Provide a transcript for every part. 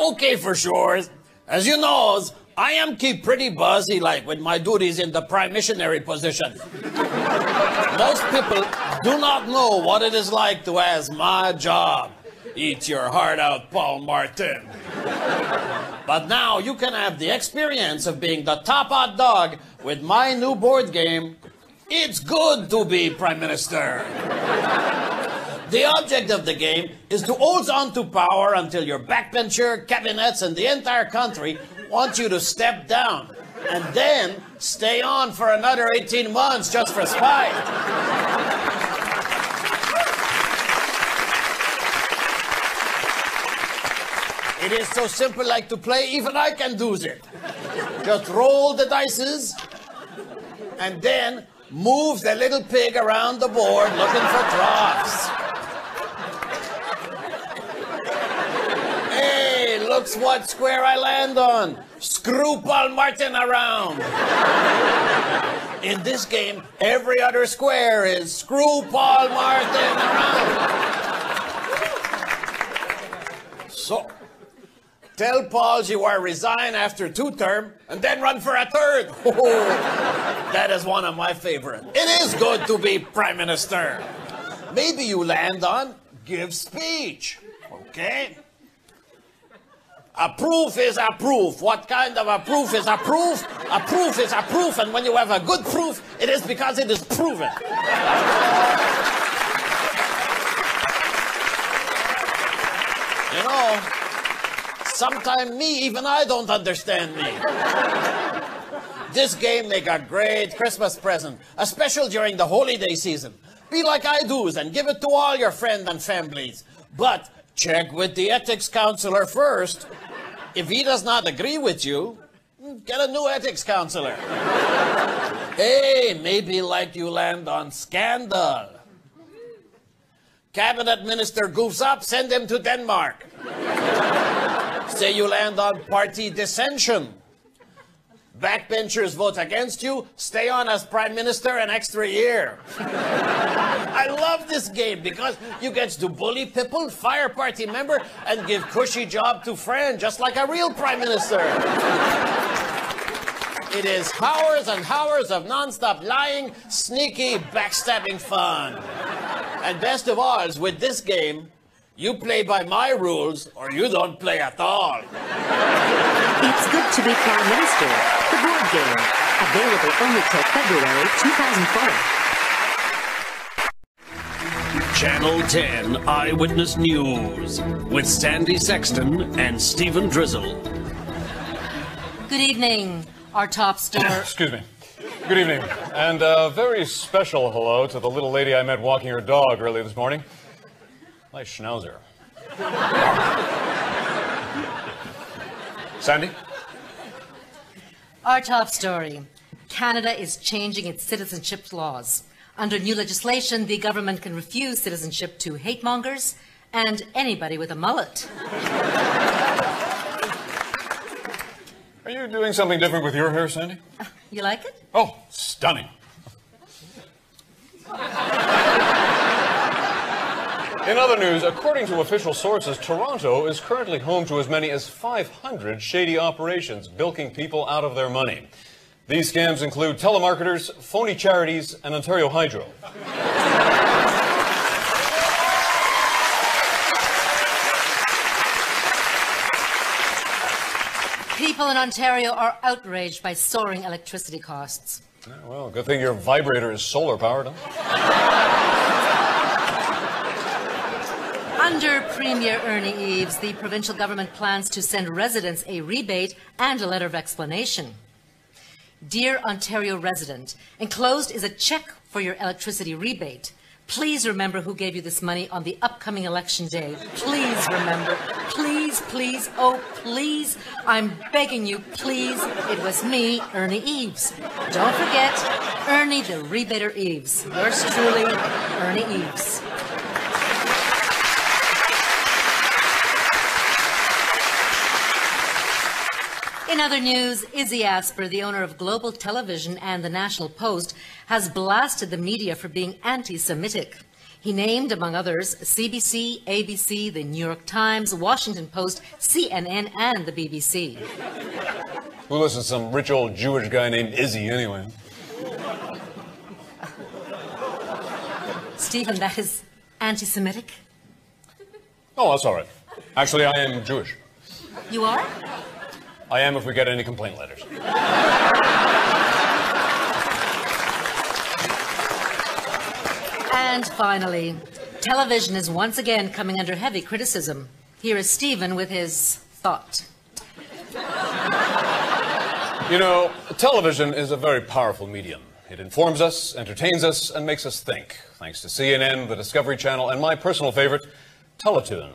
Okay, for sure. As you know, I am keep pretty busy like with my duties in the prime missionary position. Most people do not know what it is like to ask my job. Eat your heart out, Paul Martin. But now you can have the experience of being the top hot dog with my new board game, It's Good to Be Prime Minister. The object of the game is to hold on to power until your backbencher, cabinets, and the entire country want you to step down, and then stay on for another 18 months just for spite. It is so simple like to play, even I can do it. Just roll the dices, and then move the little pig around the board looking for drops. Hey, looks what square I land on. Screw Paul Martin around. In this game, every other square is screw Paul Martin around. So, tell Paul you are resign after 2 terms and then run for a 3rd. Oh, that is one of my favorites. It is good to be Prime Minister. Maybe you land on give speech, okay? A proof is a proof. What kind of a proof is a proof? A proof is a proof, and when you have a good proof, it is because it is proven. You know, sometimes even I don't understand me. This game make a great Christmas present, especially during the holiday season. Be like I do and give it to all your friends and families. But check with the ethics counselor first. If he does not agree with you, get a new ethics counselor. Hey, maybe like you land on scandal. Cabinet minister goofs up, send him to Denmark. Say you land on party dissension. Backbenchers vote against you, stay on as prime minister an extra year. I love this game because you get to bully people, fire party member, and give cushy job to friend, just like a real prime minister. It is hours and hours of non-stop lying, sneaky, backstabbing fun. And best of all, with this game, you play by my rules or you don't play at all. It's Good to Be Prime Minister, the board game. Available only till February 2004. Channel 10 Eyewitness News with Sandy Sexton and Stephen Drizzle. Good evening. Our top story. Excuse me. Good evening. And a very special hello to the little lady I met walking her dog early this morning. Nice schnauzer. Sandy? Our top story. Canada is changing its citizenship laws. Under new legislation, the government can refuse citizenship to hate mongers and anybody with a mullet. Are you doing something different with your hair, Sandy? You like it? Oh, stunning. In other news, according to official sources, Toronto is currently home to as many as 500 shady operations bilking people out of their money. These scams include telemarketers, phony charities, and Ontario Hydro. People in Ontario are outraged by soaring electricity costs. Yeah, well, good thing your vibrator is solar powered, huh? Under Premier Ernie Eves, the provincial government plans to send residents a rebate and a letter of explanation. Dear Ontario resident, enclosed is a check for your electricity rebate. Please remember who gave you this money on the upcoming election day. Please remember. Please, please, oh, please. I'm begging you, please. It was me, Ernie Eves. Don't forget, Ernie the Rebater Eves. Yours truly, Ernie Eves. In other news, Izzy Asper, the owner of Global Television and the National Post, has blasted the media for being anti-Semitic. He named, among others, CBC, ABC, the New York Times, Washington Post, CNN, and the BBC. Who listens to some rich old Jewish guy named Izzy, anyway? Stephen, that is anti-Semitic. Oh, that's all right. Actually, I am Jewish. You are? I am if we get any complaint letters. And finally, television is once again coming under heavy criticism. Here is Stephen with his thought. You know, television is a very powerful medium. It informs us, entertains us, and makes us think. Thanks to CNN, the Discovery Channel, and my personal favorite, Teletoon.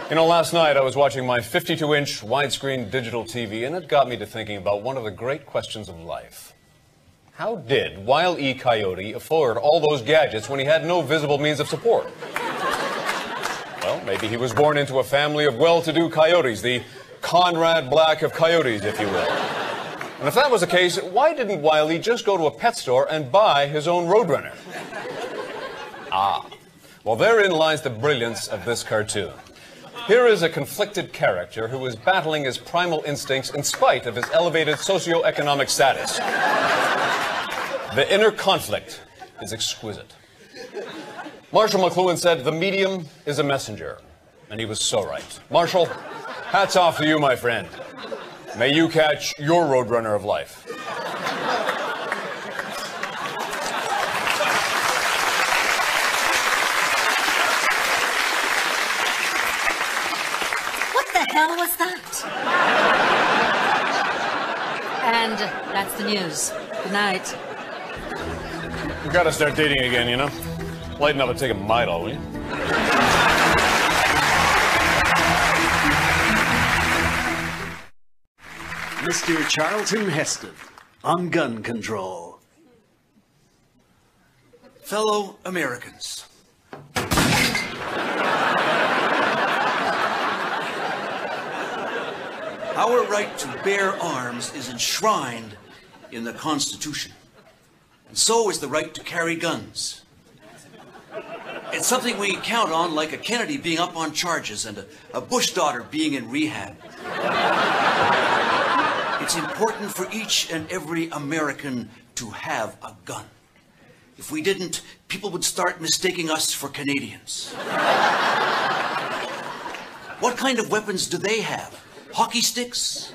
You know, last night I was watching my 52-inch widescreen digital TV, and it got me to thinking about one of the great questions of life. How did Wile E. Coyote afford all those gadgets when he had no visible means of support? Well, maybe he was born into a family of well-to-do coyotes, the Conrad Black of coyotes, if you will. And if that was the case, why didn't Wile E. just go to a pet store and buy his own Roadrunner? Ah, well, therein lies the brilliance of this cartoon. Here is a conflicted character who is battling his primal instincts in spite of his elevated socioeconomic status. The inner conflict is exquisite. Marshall McLuhan said, "The medium is a messenger." And he was so right. Marshall, hats off to you, my friend. May you catch your Roadrunner of life. What the hell was that? And that's the news. Good night. We gotta start dating again, you know? Lighten up and take a Midol, will you? Mr. Charlton Heston on gun control. Fellow Americans, our right to bear arms is enshrined in the Constitution, and so is the right to carry guns. It's something we count on, like a Kennedy being up on charges and a Bush daughter being in rehab. It's important for each and every American to have a gun. If we didn't, people would start mistaking us for Canadians. What kind of weapons do they have? Hockey sticks?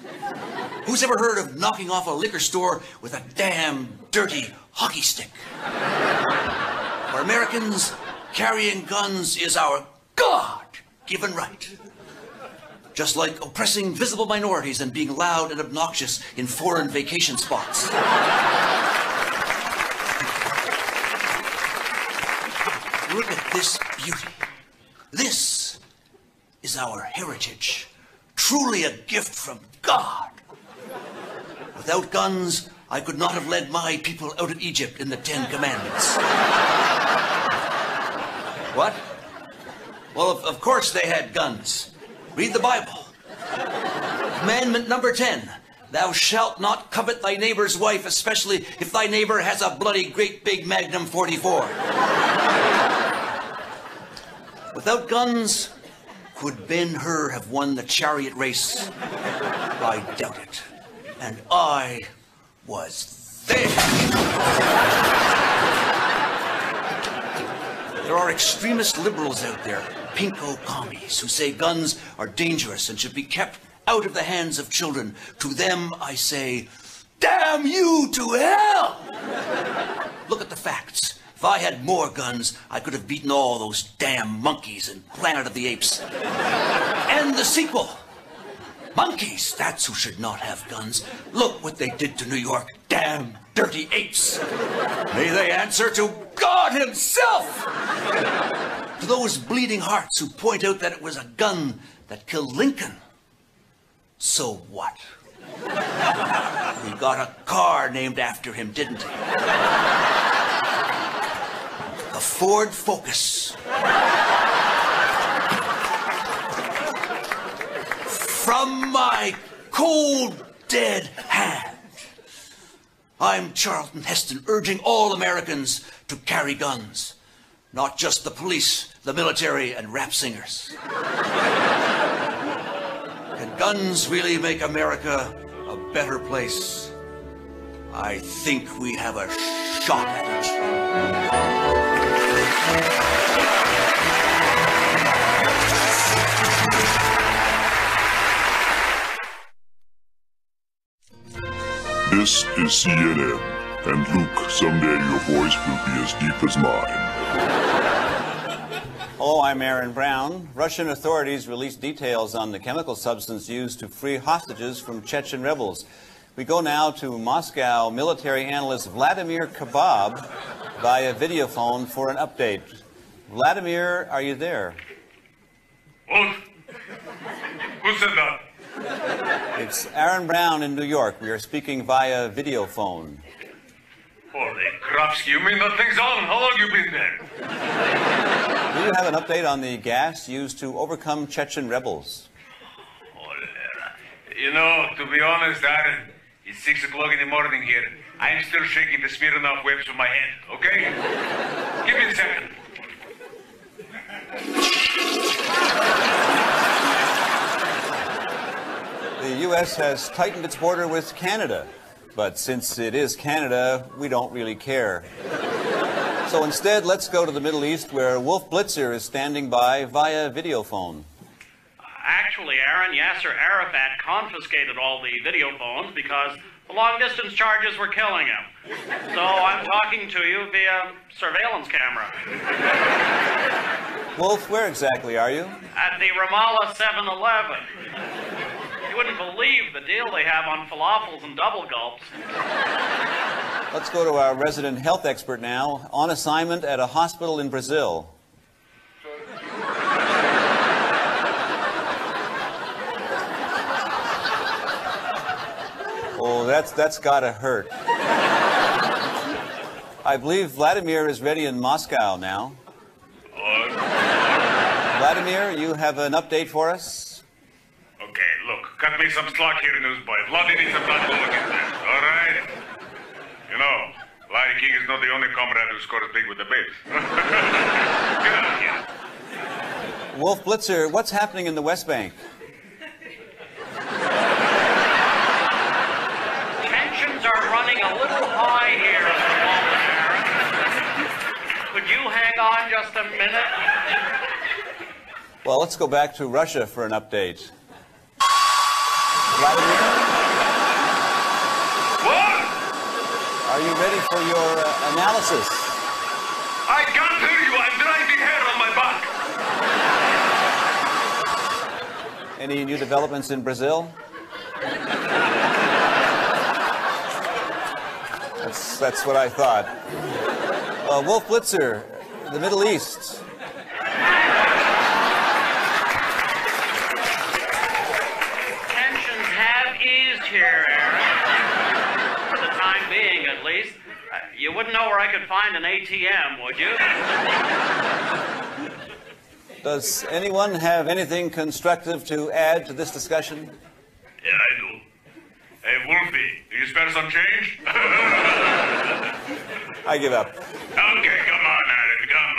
Who's ever heard of knocking off a liquor store with a damn dirty hockey stick? For Americans, carrying guns is our God-given right. Just like oppressing visible minorities and being loud and obnoxious in foreign vacation spots. Look at this beauty. This is our heritage. Truly a gift from God. Without guns, I could not have led my people out of Egypt in the 10 Commandments. What? Well, of course they had guns. Read the Bible. Commandment number 10. Thou shalt not covet thy neighbor's wife, especially if thy neighbor has a bloody great big Magnum 44. Without guns, could Ben-Hur have won the chariot race? I doubt it. And I was there. There are extremist liberals out there, pinko commies, who say guns are dangerous and should be kept out of the hands of children. To them, I say, damn you to hell! Look at the facts. If I had more guns, I could have beaten all those damn monkeys in Planet of the Apes. And the sequel. Monkeys, that's who should not have guns. Look what they did to New York. Damn dirty apes. May they answer to God himself. To those bleeding hearts who point out that it was a gun that killed Lincoln. So what? We got a car named after him, didn't we? The Ford Focus. From my cold, dead hand, I'm Charlton Heston, urging all Americans to carry guns. not just the police, the military, and rap singers. Can guns really make America a better place? I think we have a shot at it. This is CNN, and Luke, someday your voice will be as deep as mine. Hello, I'm Aaron Brown. Russian authorities released details on the chemical substance used to free hostages from Chechen rebels. We go now to Moscow military analyst Vladimir Kebab via videophone for an update. Vladimir, are you there? What? Who said that? It's Aaron Brown in New York. We are speaking via videophone. Holy craps, you mean that thing's on? How long you been there? Do you have an update on the gas used to overcome Chechen rebels? You know, to be honest, Aaron, it's 6 o'clock in the morning here. I'm still shaking the Smirnoff webs from my head, okay? Give me a second. The U.S. has tightened its border with Canada, but since it is Canada, we don't really care. So instead, let's go to the Middle East, where Wolf Blitzer is standing by via videophone. Actually, Aaron, Yasser Arafat confiscated all the video phones because the long-distance charges were killing him. So I'm talking to you via surveillance camera. Wolf, where exactly are you? At the Ramallah 7-Eleven. You wouldn't believe the deal they have on falafels and double gulps. Let's go to our resident health expert now, on assignment at a hospital in Brazil. Oh, that's gotta hurt. I believe Vladimir is ready in Moscow now. Vladimir, you have an update for us? Okay, look, cut me some slack here, newsboy. Vladdy needs some blood to look at this, all right? You know, Larry King is not the only comrade who scores big with the babes. Get out here. Wolf Blitzer, what's happening in the West Bank? Tensions are running a little high here at the moment, Aaron. Could you hang on just a minute? Well, let's go back to Russia for an update. Vladimir? What? Are you ready for your analysis? I can't hear you. I'm drying the hair on my back. Any new developments in Brazil? That's what I thought. Wolf Blitzer, the Middle East. Tensions have eased here, Aaron. For the time being, at least. You wouldn't know where I could find an ATM, would you? Does anyone have anything constructive to add to this discussion? Yeah, I do. Hey, Wolfie, do you spare some change? I give up. Okay, come on, Aaron, come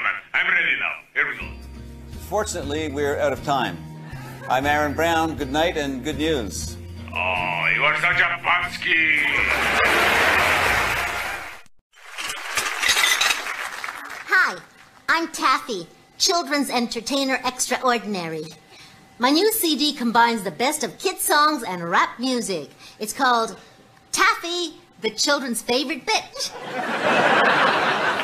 on. I'm ready now. Here we go. Fortunately, we're out of time. I'm Aaron Brown. Good night and good news. Oh, you are such a pansky. Hi, I'm Taffy, children's entertainer extraordinary. My new CD combines the best of kid songs and rap music. It's called Taffy, the Children's Favorite Bitch.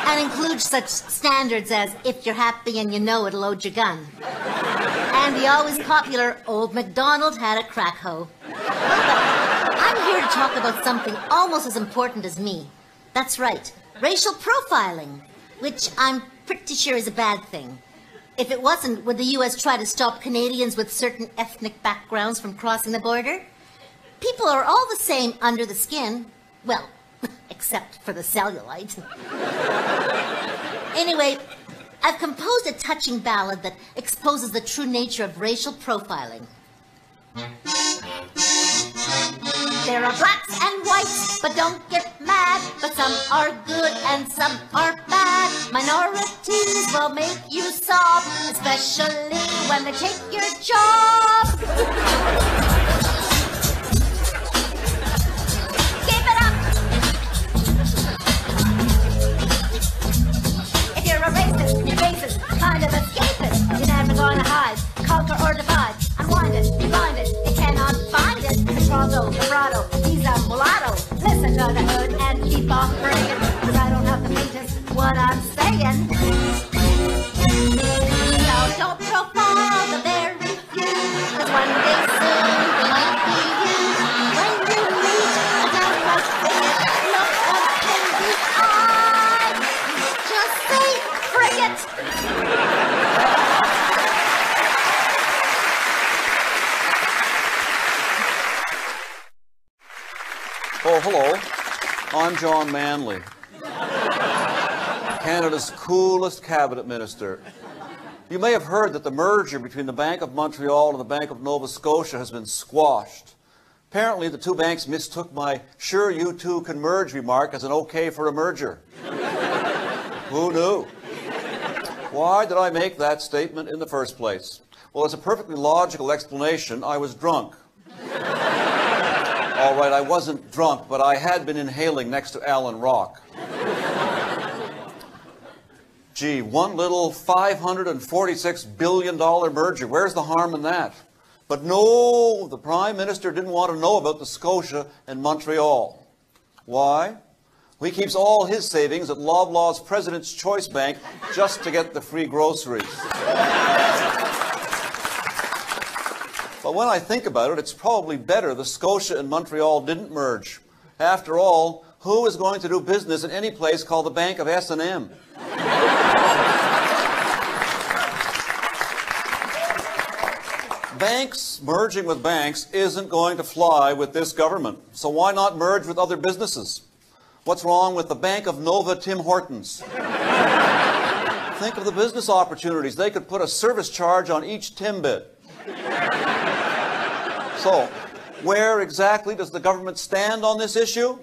And includes such standards as If You're Happy and You Know It, Load Your Gun. And the always popular Old MacDonald Had a Crack Hoe. I'm here to talk about something almost as important as me. That's right, racial profiling, which I'm pretty sure is a bad thing. If it wasn't, would the U.S. try to stop Canadians with certain ethnic backgrounds from crossing the border? People are all the same under the skin. Well, except for the cellulite. Anyway, I've composed a touching ballad that exposes the true nature of racial profiling. There are blacks and whites, but don't get mad. But some are good and some are bad. Minorities will make you sob, especially when they take your job. Keep it up! If you're a racist, you're racist, kind of escapist. You're never gonna hide, conquer or divide. Unwind it, you blind it, you cannot find it. Controldo, vibrato, he's a mulatto. Listen to the hood and keep on praying, cause I don't have to pay just what I'm saying. So don't profile the very few, cause one day soon they might be you. When you meet a downright bigot, look up in the eye. Just say, bring it. Oh, hello. I'm John Manley, Canada's coolest cabinet minister. You may have heard that the merger between the Bank of Montreal and the Bank of Nova Scotia has been squashed. Apparently, the two banks mistook my "sure you two can merge" remark as an okay for a merger. Who knew? Why did I make that statement in the first place? Well, as a perfectly logical explanation, I was drunk. All right, I wasn't drunk, but I had been inhaling next to Alan Rock. Gee, one little $546 billion merger. Where's the harm in that? But no, the Prime Minister didn't want to know about the Scotia and Montreal. Why? Well, he keeps all his savings at Loblaw's President's Choice Bank just to get the free groceries. But when I think about it, it's probably better the Scotia and Montreal didn't merge. After all, who is going to do business in any place called the Bank of S&M? Banks merging with banks isn't going to fly with this government. So why not merge with other businesses? What's wrong with the Bank of Nova Tim Hortons? Think of the business opportunities. They could put a service charge on each Timbit. So, where exactly does the government stand on this issue?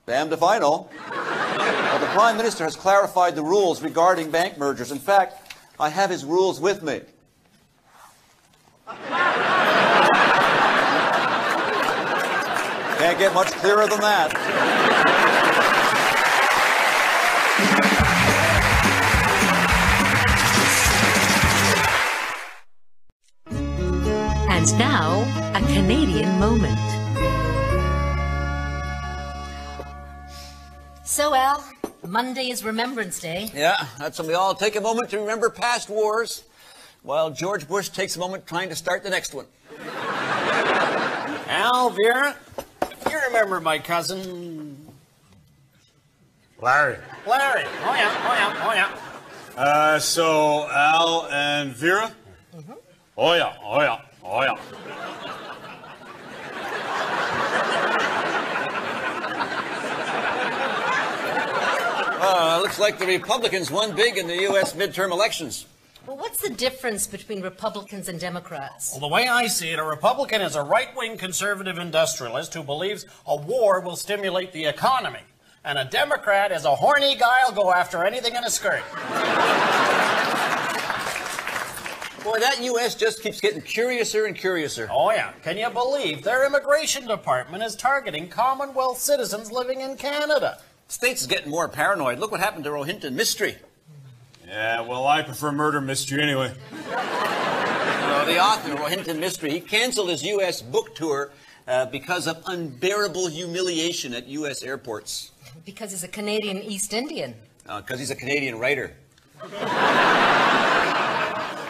Damned if I know. Well, the Prime Minister has clarified the rules regarding bank mergers. In fact, I have his rules with me. Can't get much clearer than that. And now, a Canadian moment. So, Al, Monday is Remembrance Day. Yeah, that's when we all take a moment to remember past wars, while George Bush takes a moment trying to start the next one. Al, Vera, you remember my cousin... Larry. Larry. Oh, yeah. So Al and Vera? Mm-hmm. Oh, yeah. Looks like the Republicans won big in the U.S. midterm elections. Well, what's the difference between Republicans and Democrats? Well, the way I see it, a Republican is a right-wing conservative industrialist who believes a war will stimulate the economy. And a Democrat is a horny guy who'll go after anything in a skirt. Boy, that U.S. just keeps getting curiouser and curiouser. Oh, yeah. Can you believe their immigration department is targeting Commonwealth citizens living in Canada? The States is getting more paranoid. Look what happened to Rohinton Mystery. Yeah, well, I prefer murder mystery anyway. The author, Rohinton Mystery, he canceled his U.S. book tour because of unbearable humiliation at U.S. airports. Because he's a Canadian East Indian. Because he's a Canadian writer.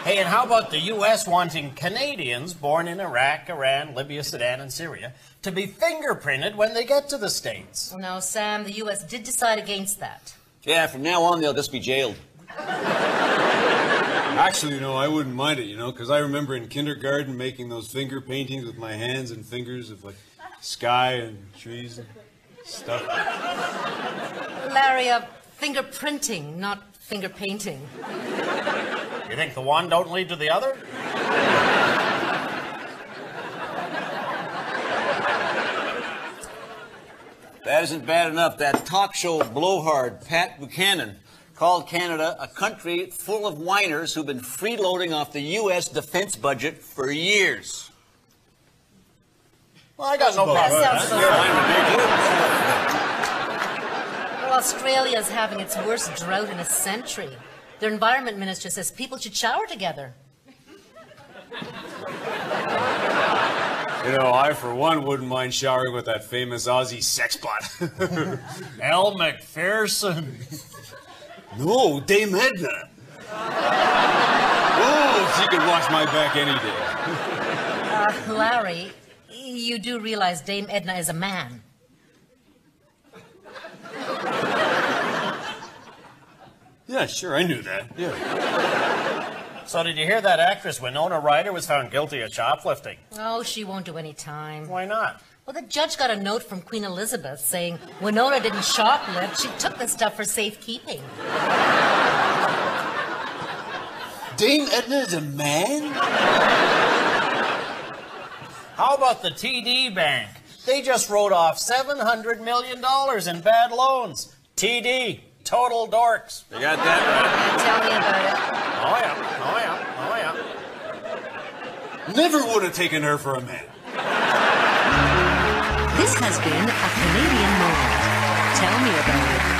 Hey, and how about the U.S. wanting Canadians born in Iraq, Iran, Libya, Sudan, and Syria to be fingerprinted when they get to the States? Well, now, Sam, the U.S. did decide against that. Yeah, from now on, they'll just be jailed. Actually, I wouldn't mind it, because I remember in kindergarten making those finger paintings with my hands and fingers of, like, sky and trees and stuff. Larry, fingerprinting, not finger painting. You think the one don't lead to the other? That isn't bad enough. That talk show blowhard, Pat Buchanan, called Canada a country full of whiners who've been freeloading off the U.S. defense budget for years. Well, I got no problem with that. Well, Australia's having its worst drought in a century. Their environment minister says people should shower together. You know, I, for one, wouldn't mind showering with that famous Aussie sexbot. Elle Macpherson. No, Dame Edna. Oh, she could wash my back any day. Larry, you do realize Dame Edna is a man. Yeah, sure, I knew that. Yeah. So did you hear that actress Winona Ryder was found guilty of shoplifting? Oh, she won't do any time. Why not? Well, the judge got a note from Queen Elizabeth saying Winona didn't shoplift. She took the stuff for safekeeping. Dame Edna is a man? How about the TD Bank? They just wrote off $700 million in bad loans. TD, total dorks. You got that right. Tell me about it. Oh, yeah. Oh, yeah. Oh, yeah. Never would have taken her for a man. This has been a Canadian Moment. Tell me about it.